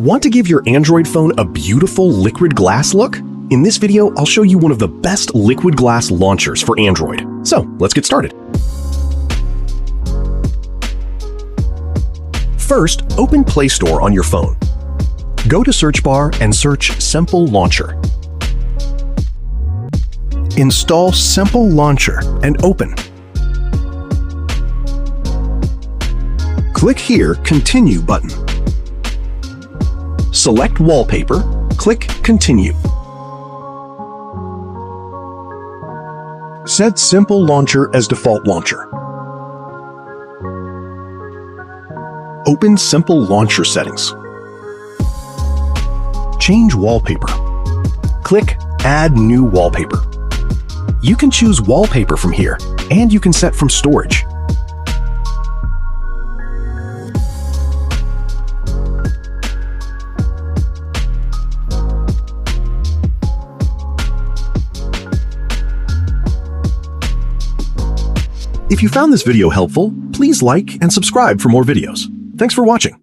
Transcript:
Want to give your Android phone a beautiful liquid glass look? In this video, I'll show you one of the best liquid glass launchers for Android. So, let's get started. First, open Play Store on your phone. Go to search bar and search Simple Launcher. Install Simple Launcher and open. Click here Continue button. Select Wallpaper, click Continue. Set Simple Launcher as default launcher. Open Simple Launcher settings. Change wallpaper. Click Add New Wallpaper. You can choose wallpaper from here, and you can set from storage. If you found this video helpful, please like and subscribe for more videos. Thanks for watching.